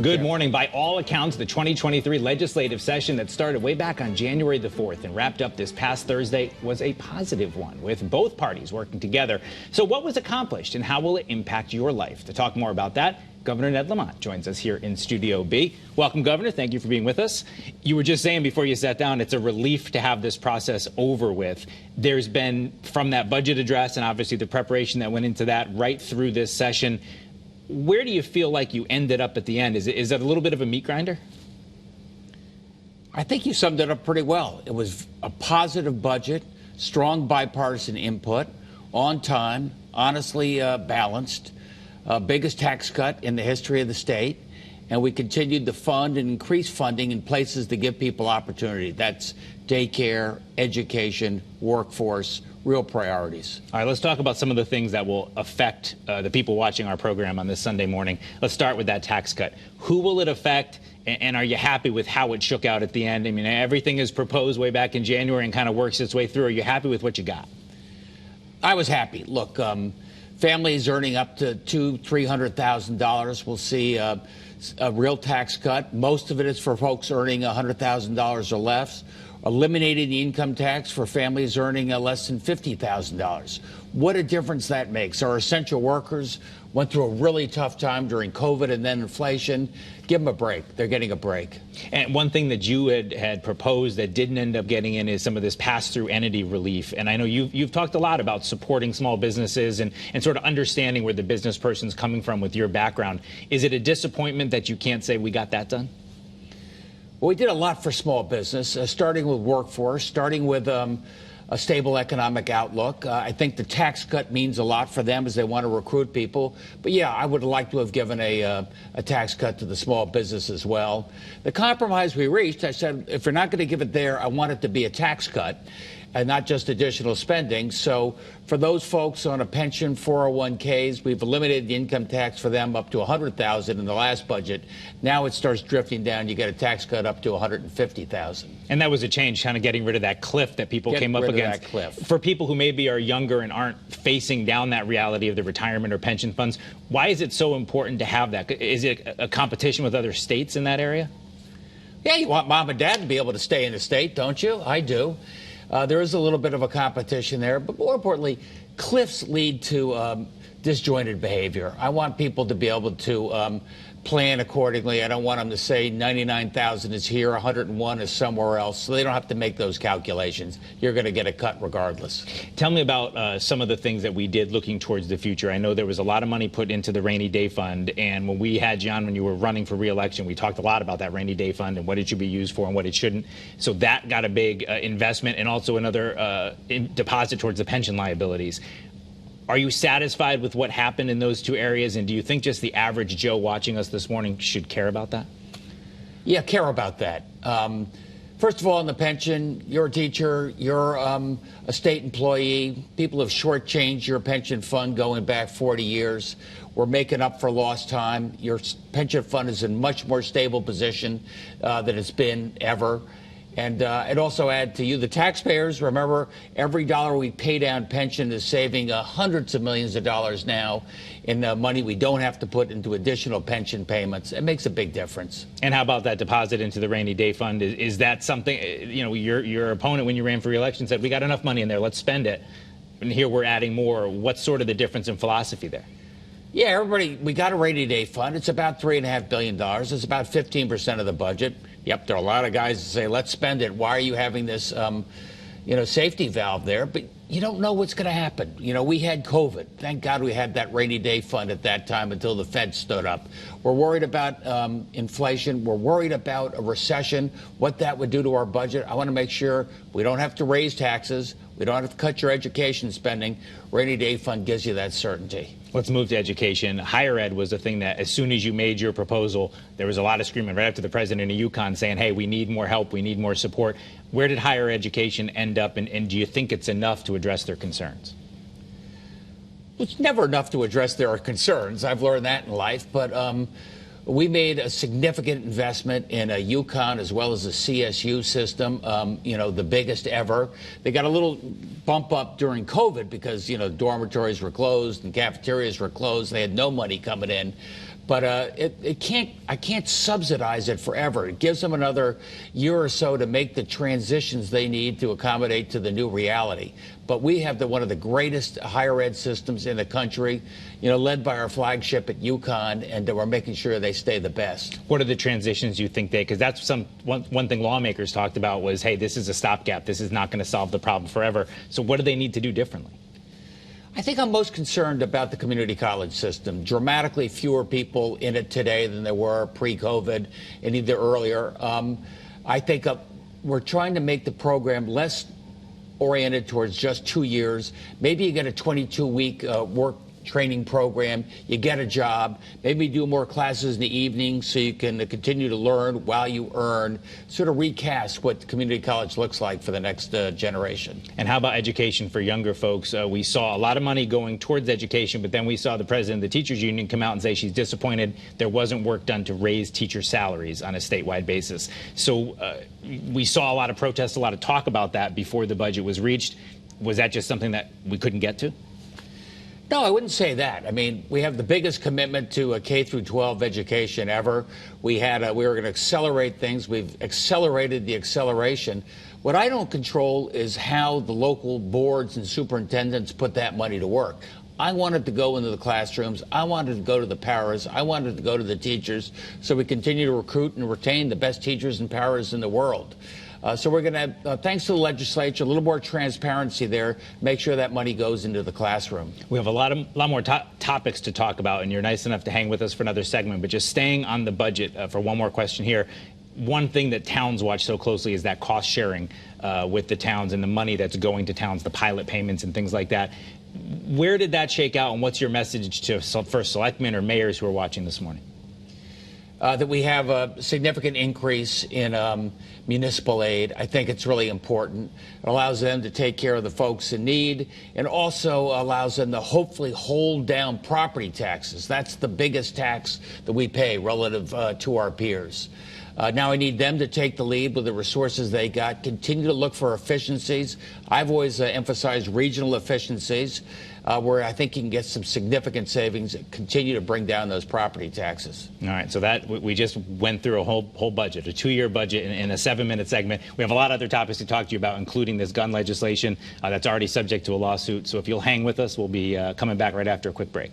Good morning. By all accounts, the 2023 legislative session that started way back on January the 4th and wrapped up this past Thursday was a positive one, with both parties working together. So what was accomplished and how will it impact your life? To talk more about that, Governor Ned Lamont joins us here in Studio B. Welcome, Governor. Thank you for being with us. You were just saying before you sat down, it's a relief to have this process over with. There's been, from that budget address and obviously the preparation that went into that right through this session, where do you feel like you ended up at the end? Is it a little bit of a meat grinder? I think you summed it up pretty well. It was a positive budget, strong bipartisan input, on time, honestly balanced, biggest tax cut in the history of the state, and we continued to fund and increase funding in places to give people opportunity. That's daycare, education, workforce, real priorities. All right, let's talk about some of the things that will affect the people watching our program on this Sunday morning. Let's start with that tax cut. Who will it affect, and are you happy with how it shook out at the end? I mean, everything is proposed way back in January and kind of works its way through. Are you happy with what you got? I was happy. Look, families earning up to $300,000 will see a real tax cut. Most of it is for folks earning $100,000 or less. Eliminating the income tax for families earning less than $50,000. What a difference that makes. Our essential workers went through a really tough time during COVID and then inflation. Give them a break. They're getting a break. And one thing that you had proposed that didn't end up getting in is some of this pass-through entity relief. And I know you've talked a lot about supporting small businesses and sort of understanding where the business person's coming from with your background. Is it a disappointment that you can't say we got that done? Well, we did a lot for small business, starting with workforce, starting with a stable economic outlook. I think the tax cut means a lot for them as they want to recruit people. But, yeah, I would like to have given a tax cut to the small business as well. The compromise we reached, I said, if we're not going to give it there, I want it to be a tax cut and not just additional spending. So for those folks on a pension, 401ks, we've eliminated the income tax for them up to $100,000 in the last budget. Now it starts drifting down. You get a tax cut up to $150,000. And that was a change, kind of getting rid of that cliff that people came up against. That cliff. For people who maybe are younger and aren't facing down that reality of the retirement or pension funds, why is it so important to have that? Is it a competition with other states in that area? Yeah, you want mom and dad to be able to stay in the state, don't you? I do. There is a little bit of a competition there, but more importantly, cliffs lead to disjointed behavior. I want people to be able to plan accordingly. I don't want them to say 99,000 is here, 101 is somewhere else, so they don't have to make those calculations. You're going to get a cut regardless. Tell me about some of the things that we did looking towards the future. I know there was a lot of money put into the rainy day fund, and when we had John, when you were running for re-election, we talked a lot about that rainy day fund and what it should be used for and what it shouldn't. So that got a big investment and also another deposit towards the pension liabilities. Are you satisfied with what happened in those two areas? And do you think just the average Joe watching us this morning should care about that? Yeah, care about that. First of all, in the pension, you're a teacher, you're a state employee. People have shortchanged your pension fund going back 40 years. We're making up for lost time. Your pension fund is in much more stable position than it's been ever. And I'd also add to you, the taxpayers, remember, every dollar we pay down pension is saving hundreds of millions of dollars now in money we don't have to put into additional pension payments. It makes a big difference. And how about that deposit into the rainy day fund? Is that something, you know, your opponent when you ran for re-election said, we got enough money in there, let's spend it. And here we're adding more. What's sort of the difference in philosophy there? Yeah, everybody, we got a rainy day fund. It's about $3.5 billion. It's about 15% of the budget. Yep, there are a lot of guys that say, let's spend it. Why are you having this, safety valve there? But you don't know what's going to happen. You know, we had COVID. Thank God we had that rainy day fund at that time until the Fed stood up. We're worried about inflation. We're worried about a recession, what that would do to our budget. I want to make sure we don't have to raise taxes. We don't have to cut your education spending. Rainy day fund gives you that certainty. Let's move to education. Higher ed was the thing that as soon as you made your proposal, there was a lot of screaming right after the president of UConn saying, hey, we need more help, we need more support. Where did higher education end up, and do you think it's enough to address their concerns? It's never enough to address their concerns. I've learned that in life, but we made a significant investment in a UConn as well as a CSU system, the biggest ever. They got a little bump up during COVID because, dormitories were closed and cafeterias were closed. They had no money coming in. But I can't subsidize it forever. It gives them another year or so to make the transitions they need to accommodate to the new reality. But we have one of the greatest higher ed systems in the country, led by our flagship at UConn, and we're making sure they stay the best. What are the transitions you think because that's one thing lawmakers talked about was, hey, this is a stopgap. This is not going to solve the problem forever. So what do they need to do differently? I think I'm most concerned about the community college system. Dramatically fewer people in it today than there were pre-COVID and either earlier. I think we're trying to make the program less oriented towards just 2 years. Maybe you get a 22-week work training program, you get a job, maybe do more classes in the evening so you can continue to learn while you earn, sort of recast what community college looks like for the next generation. And how about education for younger folks? We saw a lot of money going towards education, but then we saw the president of the teachers union come out and say she's disappointed there wasn't work done to raise teacher salaries on a statewide basis. So we saw a lot of protests, a lot of talk about that before the budget was reached. Was that just something that we couldn't get to? No, I wouldn't say that. I mean, we have the biggest commitment to a K through 12 education ever. We were going to accelerate things. We've accelerated the acceleration. What I don't control is how the local boards and superintendents put that money to work. I wanted to go into the classrooms. I wanted to go to the paras. I wanted to go to the teachers so we continue to recruit and retain the best teachers and paras in the world. So we're going to, thanks to the legislature, a little more transparency there, make sure that money goes into the classroom. We have a lot more topics to talk about, and you're nice enough to hang with us for another segment. But just staying on the budget for one more question here. One thing that towns watch so closely is that cost sharing with the towns and the money that's going to towns, the pilot payments and things like that. Where did that shake out, and what's your message to first selectmen or mayors who are watching this morning? That we have a significant increase in municipal aid. I think it's really important. It allows them to take care of the folks in need and also allows them to hopefully hold down property taxes. That's the biggest tax that we pay relative to our peers. Now I need them to take the lead with the resources they got, continue to look for efficiencies. I've always emphasized regional efficiencies where I think you can get some significant savings and continue to bring down those property taxes. All right, so that we just went through a whole budget, a 2-year budget in a 7-minute segment. We have a lot of other topics to talk to you about, including this gun legislation that's already subject to a lawsuit. So if you'll hang with us, we'll be coming back right after a quick break.